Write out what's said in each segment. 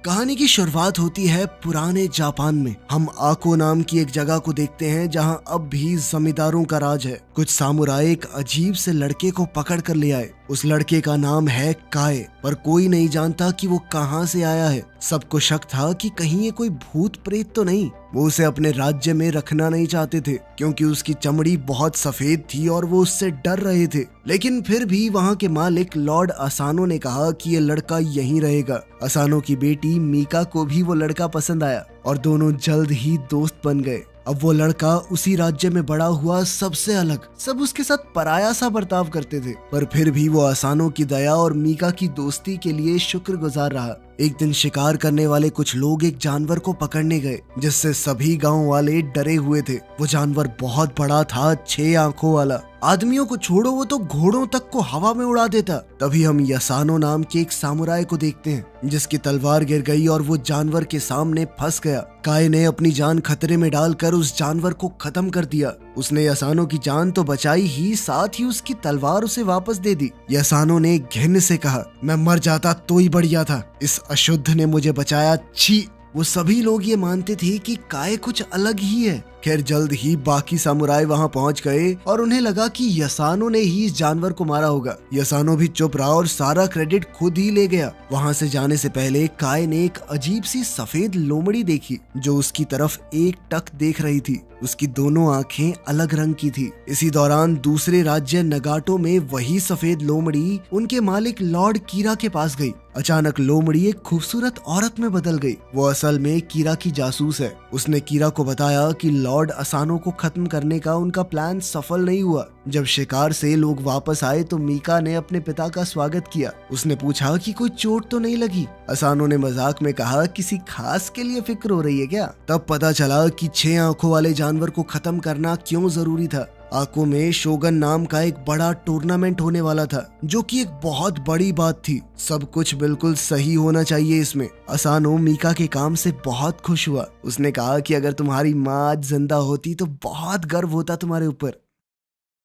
कहानी की शुरुआत होती है पुराने जापान में। हम आको नाम की एक जगह को देखते हैं जहां अब भी जमींदारों का राज है। कुछ सामुराई एक अजीब से लड़के को पकड़ कर ले आए। उस लड़के का नाम है काए, पर कोई नहीं जानता कि वो कहां से आया है। सबको शक था कि कहीं ये कोई भूत प्रेत तो नहीं। वो उसे अपने राज्य में रखना नहीं चाहते थे क्योंकि उसकी चमड़ी बहुत सफेद थी और वो उससे डर रहे थे। लेकिन फिर भी वहाँ के मालिक लॉर्ड असानो ने कहा कि ये लड़का यहीं रहेगा। असानो की बेटी मीका को भी वो लड़का पसंद आया और दोनों जल्द ही दोस्त बन गए। अब वो लड़का उसी राज्य में बड़ा हुआ, सबसे अलग। सब उसके साथ पराया सा बर्ताव करते थे, पर फिर भी वो असानो की दया और मीका की दोस्ती के लिए शुक्रगुजार रहा। एक दिन शिकार करने वाले कुछ लोग एक जानवर को पकड़ने गए जिससे सभी गांव वाले डरे हुए थे। वो जानवर बहुत बड़ा था, 6 आंखों वाला। आदमियों को छोड़ो, वो तो घोड़ों तक को हवा में उड़ा देता। तभी हम यसानो नाम के एक सामुराई को देखते हैं जिसकी तलवार गिर गई और वो जानवर के सामने फंस गया। काए ने अपनी जान खतरे में डालकर उस जानवर को खत्म कर दिया। उसने यसानो की जान तो बचाई ही, साथ ही उसकी तलवार उसे वापस दे दी। यसानो ने घिन से कहा, मैं मर जाता तो ही बढ़िया था, इस अशुद्ध ने मुझे बचाया, छी। वो सभी लोग ये मानते थे कि काए कुछ अलग ही है। खैर जल्द ही बाकी सामुराई वहां पहुंच गए और उन्हें लगा कि यसानो ने ही इस जानवर को मारा होगा। यसानो भी चुप रहा और सारा क्रेडिट खुद ही ले गया। वहां से जाने से पहले काए ने एक अजीब सी सफेद लोमड़ी देखी जो उसकी तरफ एक टक देख रही थी। उसकी दोनों आंखें अलग रंग की थी। इसी दौरान दूसरे राज्य नगाटो में वही सफेद लोमड़ी उनके मालिक लॉर्ड कीरा के पास गई। अचानक लोमड़ी एक खूबसूरत औरत में बदल गई। वो असल में कीरा की जासूस है। उसने कीरा को बताया कि लॉर्ड असानो को खत्म करने का उनका प्लान सफल नहीं हुआ। जब शिकार से लोग वापस आए तो मीका ने अपने पिता का स्वागत किया। उसने पूछा कि कोई चोट तो नहीं लगी। असानो ने मजाक में कहा, किसी खास के लिए फिक्र हो रही है क्या? तब पता चला कि 6 आंखों वाले जानवर को खत्म करना क्यों जरूरी था। आको में शोगन नाम का एक बड़ा टूर्नामेंट होने वाला था जो कि एक बहुत बड़ी बात थी। सब कुछ बिल्कुल सही होना चाहिए इसमें। असानो मीका के काम से बहुत खुश हुआ। उसने कहा कि अगर तुम्हारी माँ आज जिंदा होती तो बहुत गर्व होता तुम्हारे ऊपर।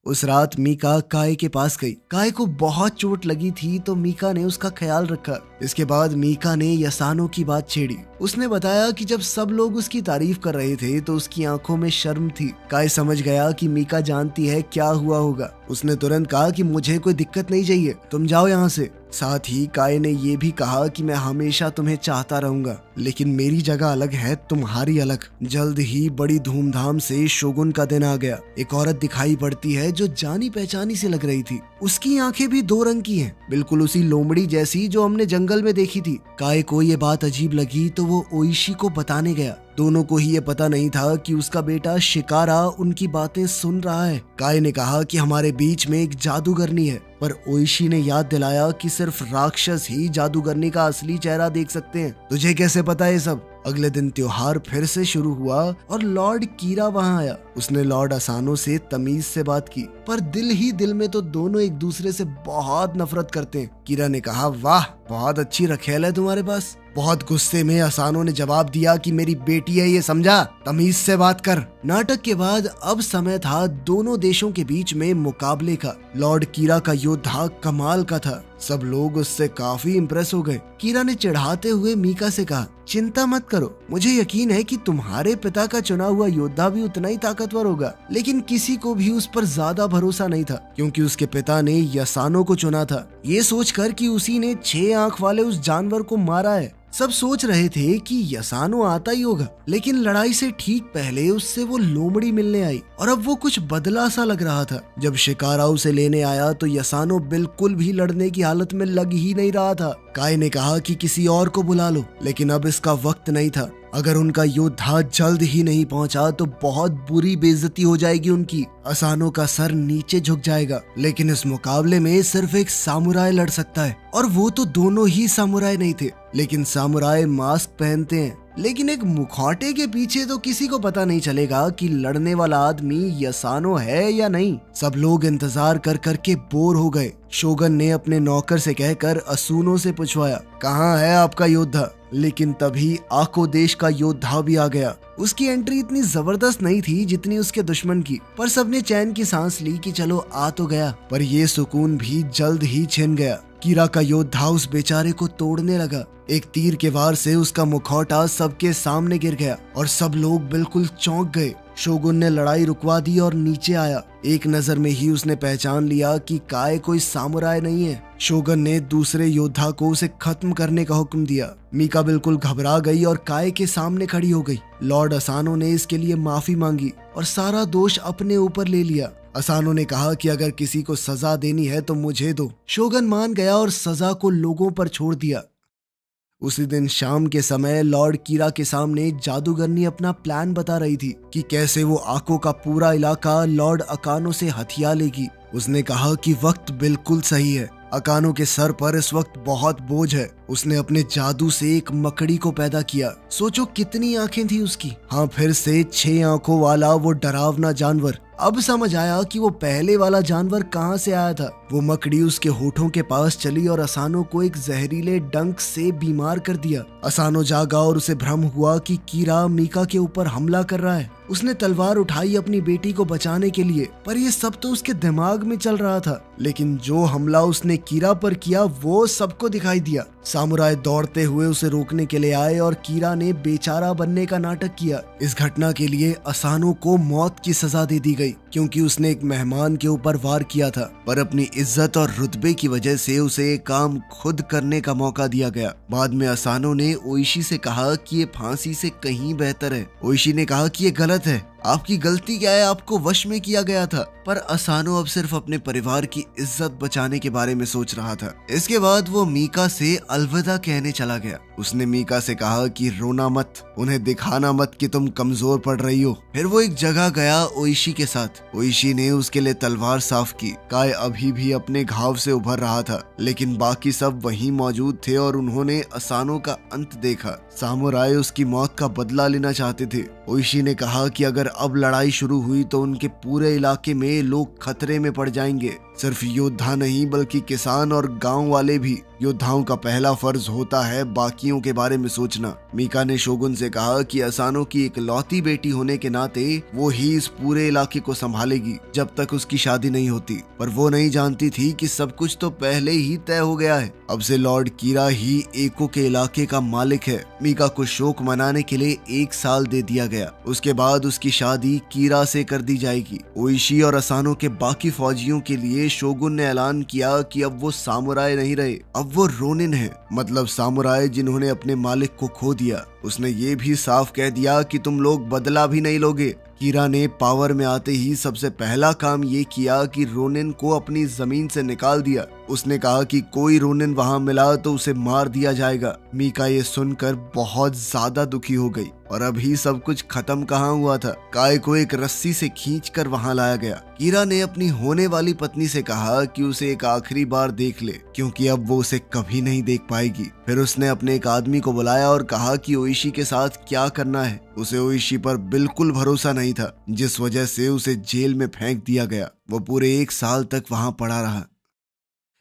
उस रात मीका काए के पास गई। काए को बहुत चोट लगी थी तो मीका ने उसका ख्याल रखा। इसके बाद मीका ने यसानो की बात छेड़ी। उसने बताया कि जब सब लोग उसकी तारीफ कर रहे थे तो उसकी आंखों में शर्म थी। काए समझ गया कि मीका जानती है क्या हुआ होगा। उसने तुरंत कहा कि मुझे कोई दिक्कत नहीं चाहिए, तुम जाओ यहाँ से। साथ ही काए ने ये भी कहा कि मैं हमेशा तुम्हें चाहता रहूंगा, लेकिन मेरी जगह अलग है, तुम्हारी अलग। जल्द ही बड़ी धूमधाम से शोगुन का दिन आ गया। एक औरत दिखाई पड़ती है जो जानी पहचानी से लग रही थी। उसकी आंखें भी 2 रंग की हैं, बिल्कुल उसी लोमड़ी जैसी जो हमने जंगल में देखी थी। काए को ये बात अजीब लगी तो वो ओइशी को बताने गया। दोनों को ही ये पता नहीं था कि उसका बेटा शिकारा उनकी बातें सुन रहा है। काए ने कहा कि हमारे बीच में एक जादूगरनी है, पर ओइशी ने याद दिलाया कि सिर्फ राक्षस ही जादूगरनी का असली चेहरा देख सकते हैं। तुझे कैसे पता है सब? अगले दिन त्योहार फिर से शुरू हुआ और लॉर्ड कीरा वहां आया। उसने लॉर्ड असानो से तमीज से बात की, पर दिल ही दिल में तो दोनों एक दूसरे से बहुत नफरत करते हैं। कीरा ने कहा, वाह, बहुत अच्छी रखेल है तुम्हारे पास। बहुत गुस्से में असानो ने जवाब दिया कि मेरी बेटी है ये, समझा? तमीज से बात कर। नाटक के बाद अब समय था दोनों देशों के बीच में मुकाबले का। लॉर्ड कीरा का योद्धा कमाल का था। सब लोग उससे काफी इम्प्रेस हो गए। कीरा ने चिढ़ाते हुए मीका से कहा, चिंता मत करो, मुझे यकीन है कि तुम्हारे पिता का चुना हुआ योद्धा भी उतना ही ताकतवर होगा। लेकिन किसी को भी उस पर ज्यादा भरोसा नहीं था क्योंकि उसके पिता ने यसानो को चुना था, ये सोचकर कि उसी ने 6 आंख वाले उस जानवर को मारा है। सब सोच रहे थे कि यसानो आता ही होगा, लेकिन लड़ाई से ठीक पहले उससे वो लोमड़ी मिलने आई और अब वो कुछ बदला सा लग रहा था। जब शिकारा उसे लेने आया तो यसानो बिल्कुल भी लड़ने की हालत में लग ही नहीं रहा था। काए ने कहा कि किसी और को बुला लो, लेकिन अब इसका वक्त नहीं था। अगर उनका योद्धा जल्द ही नहीं पहुंचा तो बहुत बुरी बेइज्जती हो जाएगी उनकी। असानो का सर नीचे झुक जाएगा। लेकिन इस मुकाबले में सिर्फ एक सामुराई लड़ सकता है, और वो तो दोनों ही सामुराई नहीं थे। लेकिन सामुराई मास्क पहनते हैं, लेकिन एक मुखौटे के पीछे तो किसी को पता नहीं चलेगा कि लड़ने वाला आदमी यसानो है या नहीं। सब लोग इंतजार कर करके बोर हो गए। शोगन ने अपने नौकर से कहकर असूनो से पूछवाया, कहाँ है आपका योद्धा? लेकिन तभी आको देश का योद्धा भी आ गया। उसकी एंट्री इतनी जबरदस्त नहीं थी जितनी उसके दुश्मन की, पर सबने चैन की सांस ली कि चलो आ तो गया। पर ये सुकून भी जल्द ही छिन गया। कीरा का योद्धा उस बेचारे को तोड़ने लगा। एक तीर के वार से उसका मुखौटा सबके सामने गिर गया और सब लोग बिल्कुल चौंक गए। शोगुन ने लड़ाई रुकवा दी और नीचे आया। एक नजर में ही उसने पहचान लिया कि काय कोई सामुराई नहीं है। शोगन ने दूसरे योद्धा को उसे खत्म करने का हुक्म दिया। मीका बिल्कुल घबरा गई और काय के सामने खड़ी हो गई। लॉर्ड असानो ने इसके लिए माफी मांगी और सारा दोष अपने ऊपर ले लिया। असानो ने कहा कि अगर किसी को सजा देनी है तो मुझे दो। शोगन मान गया और सजा को लोगों पर छोड़ दिया। उसी दिन शाम के समय लॉर्ड कीरा के सामने जादूगरनी अपना प्लान बता रही थी कि कैसे वो आको का पूरा इलाका लॉर्ड अकानो से हथिया लेगी। उसने कहा कि वक्त बिल्कुल सही है। अकानो के सर पर इस वक्त बहुत बोझ है। उसने अपने जादू से एक मकड़ी को पैदा किया। सोचो कितनी आंखें थी उसकी। हाँ, फिर से 6 आंखों वाला वो डरावना जानवर। अब समझ आया कि वो पहले वाला जानवर कहाँ से आया था। वो मकड़ी उसके होठों के पास चली और असानो को एक जहरीले डंक से बीमार कर दिया। असानो जागा और उसे भ्रम हुआ कि कीरा मीका के ऊपर हमला कर रहा है। उसने तलवार उठाई अपनी बेटी को बचाने के लिए, पर ये सब तो उसके दिमाग में चल रहा था। लेकिन जो हमला उसने कीरा पर किया वो सबको दिखाई दिया। सामुराई दौड़ते हुए उसे रोकने के लिए आए और कीरा ने बेचारा बनने का नाटक किया। इस घटना के लिए असानो को मौत की सजा दे दी गई क्योंकि उसने एक मेहमान के ऊपर वार किया था, पर अपनी इज्जत और रुतबे की वजह से उसे एक काम खुद करने का मौका दिया गया। बाद में असानो ने ओइशी से कहा कि ये फांसी से कहीं बेहतर है। ओइशी ने कहा कि ये गलत है, आपकी गलती क्या है, आपको वश में किया गया था। पर असानो अब सिर्फ अपने परिवार की इज्जत बचाने के बारे में सोच रहा था। इसके बाद वो मीका से अलविदा कहने चला गया। उसने मीका से कहा कि रोना मत, उन्हें दिखाना मत कि तुम कमजोर पड़ रही हो। फिर वो एक जगह गया ओइशी के साथ। ओइशी ने उसके लिए तलवार साफ की। काय अभी भी अपने घाव से उभर रहा था, लेकिन बाकी सब वहीं मौजूद थे और उन्होंने असानो का अंत देखा। सामुराई उसकी मौत का बदला लेना चाहते थे। ओइशी ने कहा कि अगर अब लड़ाई शुरू हुई तो उनके पूरे इलाके में लोग खतरे में पड़ जाएंगे। सिर्फ योद्धा नहीं बल्कि किसान और गांव वाले भी। योद्धाओं का पहला फर्ज होता है बाकियों के बारे में सोचना। मीका ने शोगुन से कहा कि असानो की इकलौती बेटी होने के नाते वो ही इस पूरे इलाके को संभालेगी जब तक उसकी शादी नहीं होती। पर वो नहीं जानती थी कि सब कुछ तो पहले ही तय हो गया है। अब से लॉर्ड कीरा ही एको के इलाके का मालिक है। मीका को शोक मनाने के लिए 1 साल दे दिया गया। उसके बाद उसकी शादी कीरा से कर दी जाएगी। ओइशी और असानो के बाकी फौजियों के लिए शोगुन ने ऐलान किया कि अब वो सामुराई नहीं रहे, अब वो रोनिन है, मतलब सामुराई जिन्होंने अपने मालिक को खो दिया। उसने ये भी साफ कह दिया कि तुम लोग बदला भी नहीं लोगे। कीरा ने पावर में आते ही सबसे पहला काम ये किया कि रोनिन को अपनी जमीन से निकाल दिया। उसने कहा कि कोई रोनिन वहां मिला तो उसे मार दिया जाएगा। मीका ये सुनकर बहुत ज्यादा दुखी हो गई। और अभी सब कुछ खत्म कहाँ हुआ था। काय को एक रस्सी से खींचकर वहां लाया गया। कीरा ने अपनी होने वाली पत्नी से कहा कि उसे एक आखिरी बार देख ले, क्योंकि अब वो उसे कभी नहीं देख पाएगी। फिर उसने अपने एक आदमी को बुलाया और कहा कि ओइशी के साथ क्या करना है। उसे ओइशी पर बिल्कुल भरोसा नहीं था, जिस वजह से उसे जेल में फेंक दिया गया। वो पूरे 1 साल तक वहां पड़ा रहा।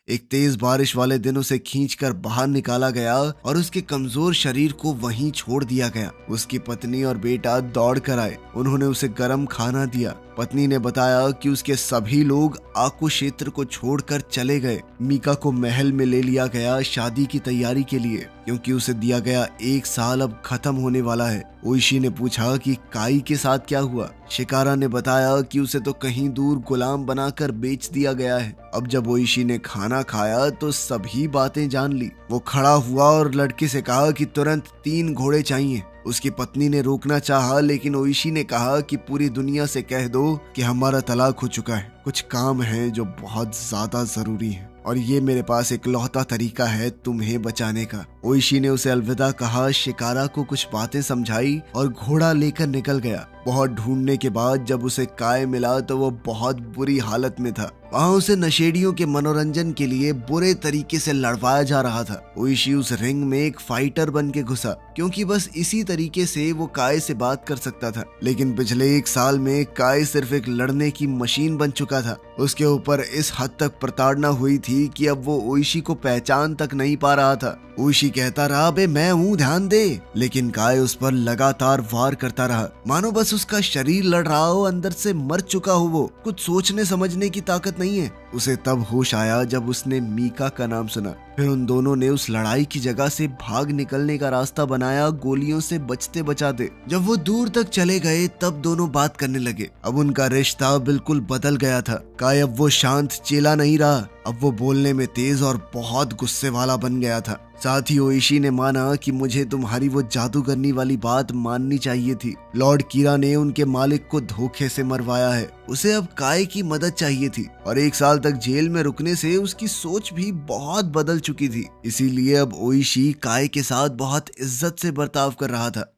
एक तेज बारिश वाले दिन उसे खींचकर बाहर निकाला गया और उसके कमजोर शरीर को वहीं छोड़ दिया गया। उसकी पत्नी और बेटा दौड़ कर आए। उन्होंने उसे गर्म खाना दिया। पत्नी ने बताया कि उसके सभी लोग आकू क्षेत्र को छोड़कर चले गए। मीका को महल में ले लिया गया शादी की तैयारी के लिए, क्योंकि उसे दिया गया 1 साल अब खत्म होने वाला है। ओइशी ने पूछा कि काई के साथ क्या हुआ। शिकारा ने बताया कि उसे तो कहीं दूर गुलाम बनाकर बेच दिया गया है। अब जब ओइशी ने खाना खाया तो सभी बातें जान ली। वो खड़ा हुआ और लड़के से कहा कि तुरंत 3 घोड़े चाहिए। उसकी पत्नी ने रोकना चाहा, लेकिन ओइशी ने कहा कि पूरी दुनिया से कह दो कि हमारा तलाक हो चुका है। कुछ काम है जो बहुत ज्यादा जरूरी है और ये मेरे पास इकलौता तरीका है तुम्हें बचाने का। ओइशी ने उसे अलविदा कहा, शिकारा को कुछ बातें समझाई और घोड़ा लेकर निकल गया। बहुत ढूंढने के बाद जब उसे काय मिला तो वो बहुत बुरी हालत में था। वहां उसे नशेड़ियों के मनोरंजन के लिए बुरे तरीके से लड़वाया जा रहा था। ओइशी उस रिंग में एक फाइटर बन के घुसा, क्योंकि बस इसी तरीके से वो काय से बात कर सकता था। लेकिन पिछले 1 साल में काय सिर्फ एक लड़ने की मशीन बन चुका था। उसके ऊपर इस हद तक प्रताड़ना हुई थी कि अब वो ओइशी को पहचान तक नहीं पा रहा था। ओइशी कहता रहा, बे मैं हूँ, ध्यान दे, लेकिन काय उस पर लगातार वार करता रहा, मानो बस उसका शरीर लड़ रहा हो, अंदर से मर चुका हो। वो कुछ सोचने समझने की ताकत नहीं है। उसे तब होश आया जब उसने मीका का नाम सुना। फिर उन दोनों ने उस लड़ाई की जगह से भाग निकलने का रास्ता बनाया, गोलियों से बचते बचाते। जब वो दूर तक चले गए तब दोनों बात करने लगे। अब उनका रिश्ता बिल्कुल बदल गया था। काय अब वो शांत चेला नहीं रहा, अब वो बोलने में तेज और बहुत गुस्से वाला बन गया था। साथ ही ओइशी ने माना कि मुझे तुम्हारी वो जादूगरनी वाली बात माननी चाहिए थी। लॉर्ड कीरा ने उनके मालिक को धोखे से मरवाया है। उसे अब काय की मदद चाहिए थी और 1 साल तक जेल में रुकने से उसकी सोच भी बहुत बदल चुकी थी। इसीलिए अब ओइशी काय के साथ बहुत इज्जत से बर्ताव कर रहा था।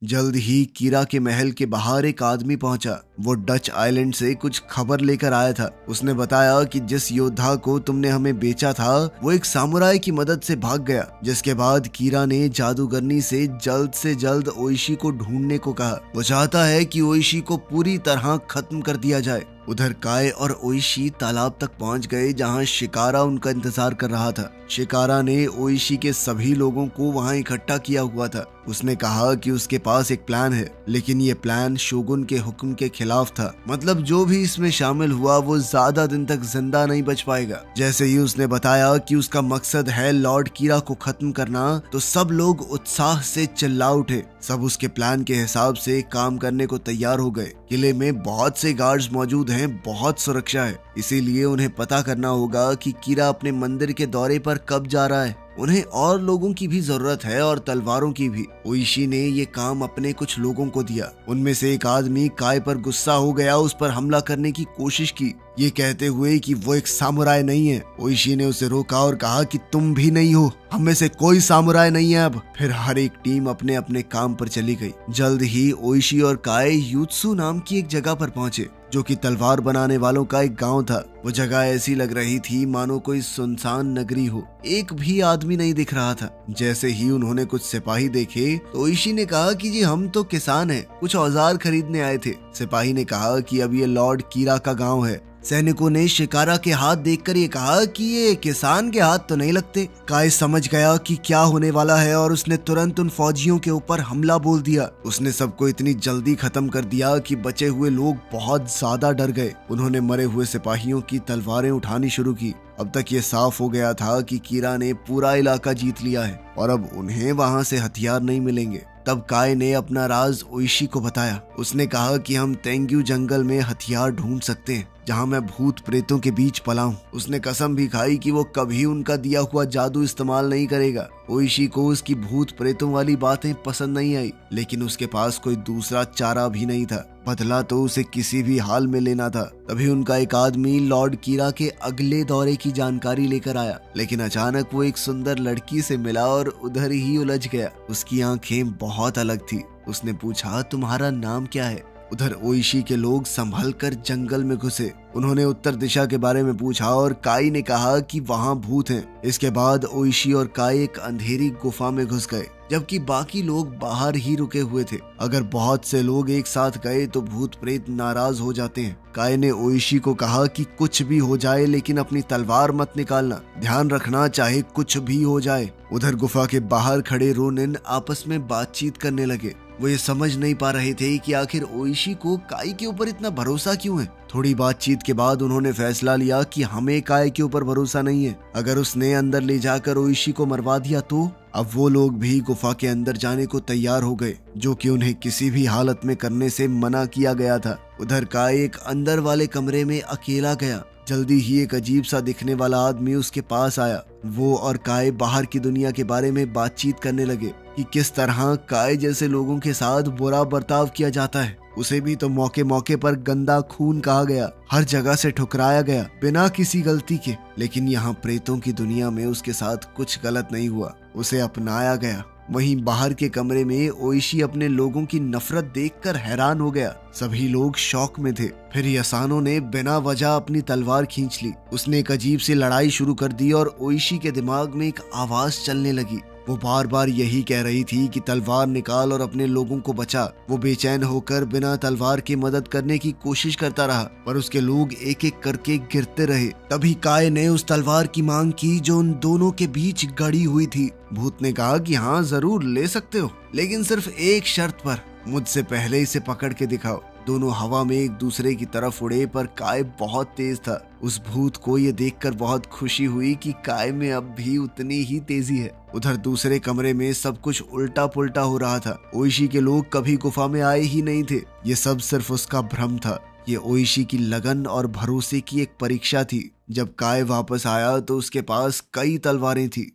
जल्द ही कीरा के महल के बाहर एक आदमी पहुंचा। वो डच आइलैंड से कुछ खबर लेकर आया था। उसने बताया कि जिस योद्धा को तुमने हमें बेचा था वो एक सामुराई की मदद से भाग गया। जिसके बाद कीरा ने जादूगरनी से जल्द ओइशी को ढूंढने को कहा। वो चाहता है कि ओइशी को पूरी तरह खत्म कर दिया जाए। उधर काय और ओइशी तालाब तक पहुंच गए जहां शिकारा उनका इंतजार कर रहा था। शिकारा ने ओइशी के सभी लोगों को वहां इकट्ठा किया हुआ था। उसने कहा कि उसके पास एक प्लान है, लेकिन ये प्लान शोगुन के हुक्म के खिलाफ था। मतलब जो भी इसमें शामिल हुआ वो ज्यादा दिन तक जिंदा नहीं बच पाएगा। जैसे ही उसने बताया कि उसका मकसद है लॉर्ड कीरा को खत्म करना, तो सब लोग उत्साह से चिल्ला उठे। सब उसके प्लान के हिसाब से काम करने को तैयार हो गए। किले में बहुत से गार्ड्स मौजूद हैं, बहुत सुरक्षा है, इसीलिए उन्हें पता करना होगा कि कीरा अपने मंदिर के दौरे पर कब जा रहा है। उन्हें और लोगों की भी जरूरत है और तलवारों की भी। ओइशी ने ये काम अपने कुछ लोगों को दिया। उनमें से एक आदमी काय पर गुस्सा हो गया, उस पर हमला करने की कोशिश की, ये कहते हुए कि वो एक सामुराई नहीं है। ओइशी ने उसे रोका और कहा कि तुम भी नहीं हो, हम में से कोई सामुराई नहीं है अब। फिर हर एक टीम अपने अपने काम पर चली गई। जल्द ही ओइशी और काय यूत्सु नाम की एक जगह पर पहुंचे, जो कि तलवार बनाने वालों का एक गांव था। वो जगह ऐसी लग रही थी मानो कोई सुनसान नगरी हो। एक भी आदमी नहीं दिख रहा था। जैसे ही उन्होंने कुछ सिपाही देखे तो ओइशी ने कहा कि जी हम तो किसान हैं, कुछ औजार खरीदने आए थे। सिपाही ने कहा कि अब ये लॉर्ड कीरा का गांव है। सैनिकों ने शिकारा के हाथ देखकर ये कहा कि ये किसान के हाथ तो नहीं लगते। काय समझ गया कि क्या होने वाला है और उसने तुरंत उन फौजियों के ऊपर हमला बोल दिया। उसने सबको इतनी जल्दी खत्म कर दिया कि बचे हुए लोग बहुत ज्यादा डर गए। उन्होंने मरे हुए सिपाहियों की तलवारें उठानी शुरू की। अब तक ये साफ हो गया था कि कीरा ने पूरा इलाका जीत लिया है और अब उन्हें वहां से हथियार नहीं मिलेंगे। तब काय ने अपना राज ओइशी को बताया। उसने कहा कि हम तेंग्यू जंगल में हथियार ढूंढ सकते हैं जहां मैं भूत प्रेतों के बीच पला हूं। उसने कसम भी खाई कि वो कभी उनका दिया हुआ जादू इस्तेमाल नहीं करेगा। ओइशी को उसकी भूत प्रेतों वाली बातें पसंद नहीं आई, लेकिन उसके पास कोई दूसरा चारा भी नहीं था। बदला तो उसे किसी भी हाल में लेना था। तभी उनका एक आदमी लॉर्ड कीरा के अगले दौरे की जानकारी लेकर आया, लेकिन अचानक वो एक सुंदर लड़की से मिला और उधर ही उलझ गया। उसकी आंखें बहुत अलग थी। उसने पूछा, तुम्हारा नाम क्या है? उधर ओइशी के लोग संभल कर जंगल में घुसे। उन्होंने उत्तर दिशा के बारे में पूछा और काई ने कहा कि वहां भूत हैं। इसके बाद ओइशी और काई एक अंधेरी गुफा में घुस गए, जबकि बाकी लोग बाहर ही रुके हुए थे। अगर बहुत से लोग एक साथ गए तो भूत प्रेत नाराज हो जाते हैं। काय ने ओइशी को कहा कि कुछ भी हो जाए लेकिन अपनी तलवार मत निकालना, ध्यान रखना चाहे कुछ भी हो जाए। उधर गुफा के बाहर खड़े रोनिन आपस में बातचीत करने लगे। वो ये समझ नहीं पा रहे थे कि आखिर ओइशी को काय के ऊपर इतना भरोसा क्यों है। थोड़ी बातचीत के बाद उन्होंने फैसला लिया कि हमें काय के ऊपर भरोसा नहीं है। अगर उसने अंदर ले जाकर ओइशी को मरवा दिया तो। अब वो लोग भी गुफा के अंदर जाने को तैयार हो गए, जो कि उन्हें किसी भी हालत में करने से मना किया गया था। उधर काय एक अंदर वाले कमरे में अकेला गया। जल्दी ही एक अजीब सा दिखने वाला आदमी उसके पास आया। वो और काय बाहर की दुनिया के बारे में बातचीत करने लगे कि किस तरह काय जैसे लोगों के साथ बुरा बर्ताव किया जाता है। उसे भी तो मौके मौके पर गंदा खून कहा गया, हर जगह से ठुकराया गया बिना किसी गलती के। लेकिन यहाँ प्रेतों की दुनिया में उसके साथ कुछ गलत नहीं हुआ, उसे अपनाया गया। वहीं बाहर के कमरे में ओइशी अपने लोगों की नफरत देखकर हैरान हो गया। सभी लोग शौक में थे। फिर यसानो ने बिना वजह अपनी तलवार खींच ली। उसने एक अजीब सी लड़ाई शुरू कर दी और ओइशी के दिमाग में एक आवाज चलने लगी। वो बार बार यही कह रही थी कि तलवार निकाल और अपने लोगों को बचा। वो बेचैन होकर बिना तलवार की मदद करने की कोशिश करता रहा, पर उसके लोग एक एक करके गिरते रहे। तभी काय ने उस तलवार की मांग की जो उन दोनों के बीच गड़ी हुई थी। भूत ने कहा कि हाँ जरूर ले सकते हो, लेकिन सिर्फ एक शर्त पर, मुझसे पहले इसे पकड़ के दिखाओ। दोनों हवा में एक दूसरे की तरफ उड़े, पर काय बहुत तेज था। उस भूत को ये देखकर बहुत खुशी हुई कि काय में अब भी उतनी ही तेजी है। उधर दूसरे कमरे में सब कुछ उल्टा पुल्टा हो रहा था। ओइशी के लोग कभी गुफा में आए ही नहीं थे। ये सब सिर्फ उसका भ्रम था। ये ओइशी की लगन और भरोसे की एक परीक्षा थी। जब काय वापस आया तो उसके पास कई तलवारें थी।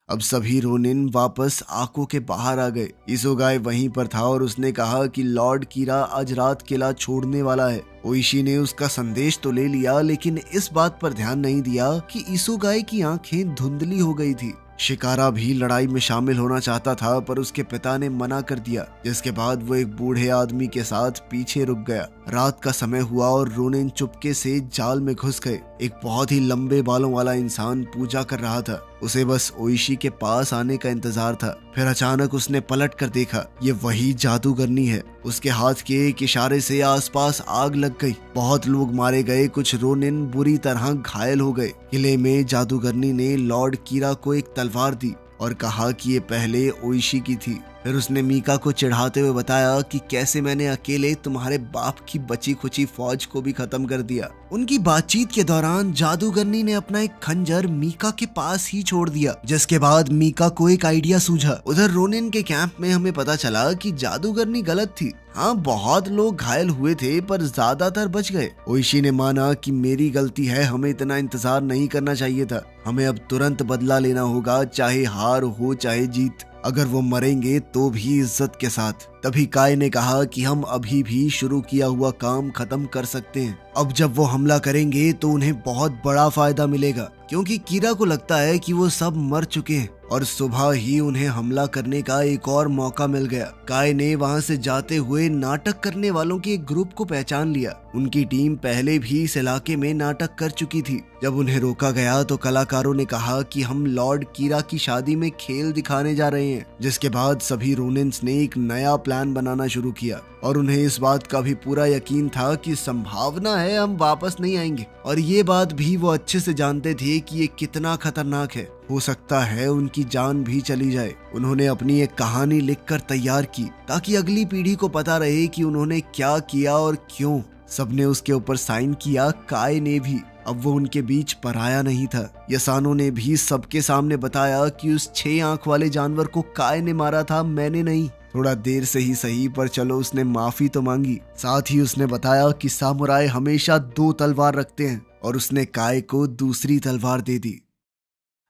अब सभी रोनिन वापस आको के बाहर आ गए। इसोगाई वहीं पर था और उसने कहा कि लॉर्ड कीरा आज रात किला छोड़ने वाला है। ओइशी ने उसका संदेश तो ले लिया, लेकिन इस बात पर ध्यान नहीं दिया कि इसोगाई की आंखें धुंधली हो गई थी। शिकारा भी लड़ाई में शामिल होना चाहता था, पर उसके पिता ने मना कर दिया, जिसके बाद वो एक बूढ़े आदमी के साथ पीछे रुक गया। रात का समय हुआ और रोनिन चुपके से जाल में घुस गए। एक बहुत ही लंबे बालों वाला इंसान पूजा कर रहा था। उसे बस ओइशी के पास आने का इंतजार था। फिर अचानक उसने पलट कर देखा, ये वही जादूगरनी है। उसके हाथ के एक इशारे से आसपास आग लग गई। बहुत लोग मारे गए, कुछ रोनिन बुरी तरह घायल हो गए। किले में जादूगरनी ने लॉर्ड कीरा को एक तलवार दी और कहा कि ये पहले ओइशी की थी। फिर उसने मीका को चिढ़ाते हुए बताया कि कैसे मैंने अकेले तुम्हारे बाप की बची खुची फौज को भी खत्म कर दिया। उनकी बातचीत के दौरान जादूगरनी ने अपना एक खंजर मीका के पास ही छोड़ दिया, जिसके बाद मीका को एक आइडिया सूझा। उधर रोनिन के कैंप में हमें पता चला कि जादूगरनी गलत थी। हाँ, बहुत लोग घायल हुए थे, पर ज्यादातर बच गए। ओइशी ने माना कि मेरी गलती है, हमें इतना इंतजार नहीं करना चाहिए था। हमें अब तुरंत बदला लेना होगा, चाहे हार हो चाहे जीत। अगर वो मरेंगे तो भी इज्जत के साथ। तभी काय ने कहा कि हम अभी भी शुरू किया हुआ काम खत्म कर सकते हैं। अब जब वो हमला करेंगे तो उन्हें बहुत बड़ा फायदा मिलेगा, क्योंकि कीरा को लगता है कि वो सब मर चुके हैं और सुबह ही उन्हें हमला करने का एक और मौका मिल गया। काय ने वहां से जाते हुए नाटक करने वालों के एक ग्रुप को पहचान लिया। उनकी टीम पहले भी इस इलाके में नाटक कर चुकी थी। जब उन्हें रोका गया तो कलाकारों ने कहा कि हम लॉर्ड कीरा की शादी में खेल दिखाने जा रहे हैं, जिसके बाद सभी रोनिन्स ने एक नया प्लान बनाना शुरू किया और उन्हें इस बात का भी पूरा यकीन था कि संभावना है हम वापस नहीं आएंगे। और ये बात भी वो अच्छे से जानते थे कि ये कितना खतरनाक है। हो सकता है उनकी जान भी चली जाए। उन्होंने अपनी एक कहानी लिखकर तैयार की ताकि अगली पीढ़ी को पता रहे कि उन्होंने क्या किया और क्यों। सबने उसके ऊपर साइन किया, काय ने भी। अब वो उनके बीच पराया नहीं था। यसानो ने भी सबके सामने बताया कि उस 6 आंख वाले जानवर को काय ने मारा था, मैंने नहीं। थोड़ा देर से ही सही, पर चलो उसने माफी तो मांगी। साथ ही उसने बताया कि सामुराई हमेशा 2 तलवार रखते हैं और उसने काय को दूसरी तलवार दे दी।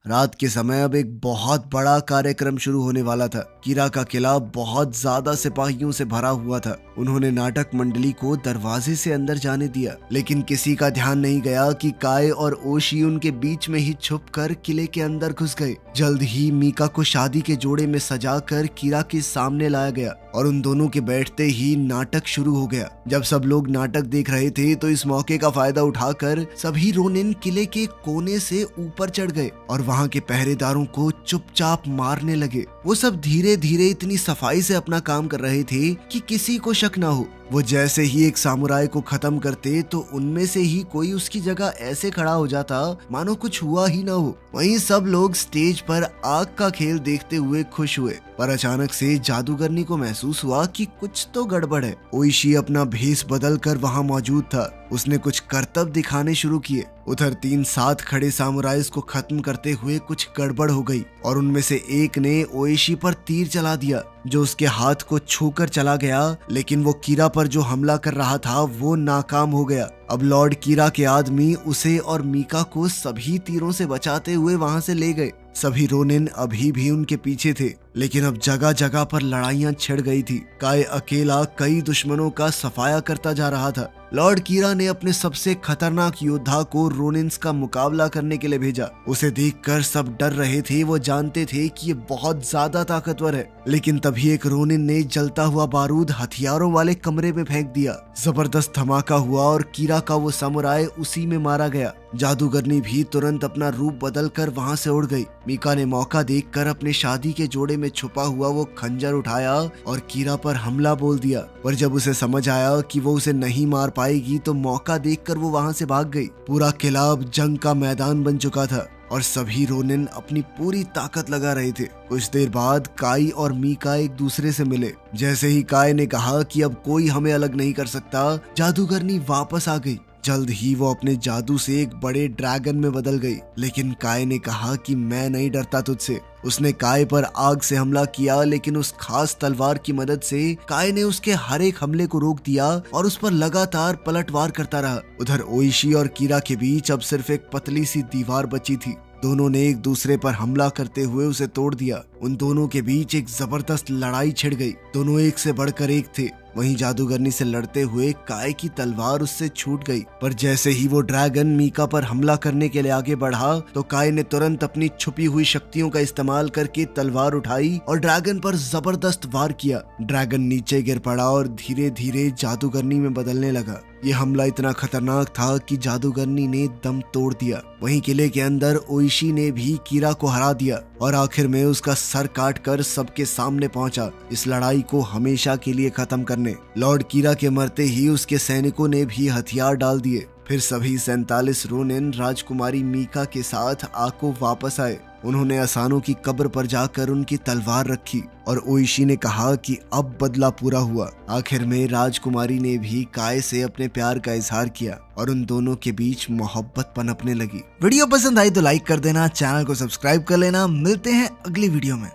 रात के समय अब एक बहुत बड़ा कार्यक्रम शुरू होने वाला था। कीरा का किला बहुत ज्यादा सिपाहियों से भरा हुआ था। उन्होंने नाटक मंडली को दरवाजे से अंदर जाने दिया, लेकिन किसी का ध्यान नहीं गया कि काय और ओशी उनके बीच में ही छुपकर किले के अंदर घुस गए। जल्द ही मीका को शादी के जोड़े में सजाकर कीरा के सामने लाया गया और उन दोनों के बैठते ही नाटक शुरू हो गया। जब सब लोग नाटक देख रहे थे तो इस मौके का फायदा उठाकर सभी रोनिन किले के कोने से ऊपर चढ़ गए और वहां के पहरेदारों को चुपचाप मारने लगे। वो सब धीरे धीरे इतनी सफाई से अपना काम कर रहे थे कि किसी को शक ना हो। वो जैसे ही एक सामुराई को खत्म करते तो उनमें से ही कोई उसकी जगह ऐसे खड़ा हो जाता मानो कुछ हुआ ही ना हो। वहीं सब लोग स्टेज पर आग का खेल देखते हुए खुश हुए, पर अचानक से जादूगरनी को महसूस हुआ कि कुछ तो गड़बड़ है। ओइशी अपना भेष बदल कर वहां मौजूद था। उसने कुछ करतब दिखाने शुरू किए। उधर 3 साथ खड़े सामुराइज को खत्म करते हुए कुछ गड़बड़ हो गई और उनमें से एक ने ओइशी पर तीर चला दिया, जो उसके हाथ को छूकर चला गया। लेकिन वो कीरा पर जो हमला कर रहा था वो नाकाम हो गया। अब लॉर्ड कीरा के आदमी उसे और मीका को सभी तीरों से बचाते हुए वहां से ले गए। सभी रोनिन अभी भी उनके पीछे थे, लेकिन अब जगह जगह पर लड़ाइयां छिड़ गई थी। काय अकेला कई दुश्मनों का सफाया करता जा रहा था। लॉर्ड कीरा ने अपने सबसे खतरनाक योद्धा को रोनिन्स का मुकाबला करने के लिए भेजा। उसे देखकर सब डर रहे थे, वो जानते थे कि ये बहुत ज्यादा ताकतवर है। लेकिन तभी एक रोनिन ने जलता हुआ बारूद हथियारों वाले कमरे में फेंक दिया। जबरदस्त धमाका हुआ और कीरा का वो समुराय उसी में मारा गया। जादूगरनी भी तुरंत अपना रूप बदलकर वहां से उड़ गई। मीका ने मौका देखकर अपने शादी के जोड़े में छुपा हुआ वो खंजर उठाया और कीरा पर हमला बोल दिया। पर जब उसे समझ आया कि वो उसे नहीं मार पाएगी तो मौका देखकर वो वहां से भाग गई। पूरा किला अब जंग का मैदान बन चुका था और सभी रोनिन अपनी पूरी ताकत लगा रहे थे। कुछ देर बाद काई और मीका एक दूसरे से मिले। जैसे ही काई ने कहा कि अब कोई हमें अलग नहीं कर सकता, जादूगरनी वापस आ गई। जल्द ही वो अपने जादू से एक बड़े ड्रैगन में बदल गई। लेकिन काय ने कहा कि मैं नहीं डरता तुझसे। उसने काय पर आग से हमला किया, लेकिन उस खास तलवार की मदद से काय ने उसके हर एक हमले को रोक दिया और उस पर लगातार पलटवार करता रहा। उधर ओइशी और कीरा के बीच अब सिर्फ एक पतली सी दीवार बची थी। दोनों ने एक दूसरे पर हमला करते हुए उसे तोड़ दिया। उन दोनों के बीच एक जबरदस्त लड़ाई छिड़ गई। दोनों एक से बढ़कर एक थे। वहीं जादूगरनी से लड़ते हुए काय की तलवार उससे छूट गई। पर जैसे ही वो ड्रैगन मीका पर हमला करने के लिए आगे बढ़ा तो काय ने तुरंत अपनी छुपी हुई शक्तियों का इस्तेमाल करके तलवार उठाई और ड्रैगन पर जबरदस्त वार किया। ड्रैगन नीचे गिर पड़ा और धीरे धीरे जादूगरनी में बदलने लगा। ये हमला इतना खतरनाक था कि जादूगरनी ने दम तोड़ दिया। वहीं किले के अंदर ओइशी ने भी कीरा को हरा दिया और आखिर में उसका सर काटकर सबके सामने पहुंचा, इस लड़ाई को हमेशा के लिए खत्म करने। लॉर्ड कीरा के मरते ही उसके सैनिकों ने भी हथियार डाल दिए। फिर सभी 47 रोनिन राजकुमारी मीका के साथ आको वापस आए। उन्होंने असानों की कब्र पर जाकर उनकी तलवार रखी और ओइशी ने कहा कि अब बदला पूरा हुआ। आखिर में राजकुमारी ने भी काय से अपने प्यार का इजहार किया और उन दोनों के बीच मोहब्बत पनपने लगी। वीडियो पसंद आई तो लाइक कर देना, चैनल को सब्सक्राइब कर लेना। मिलते हैं अगली वीडियो में।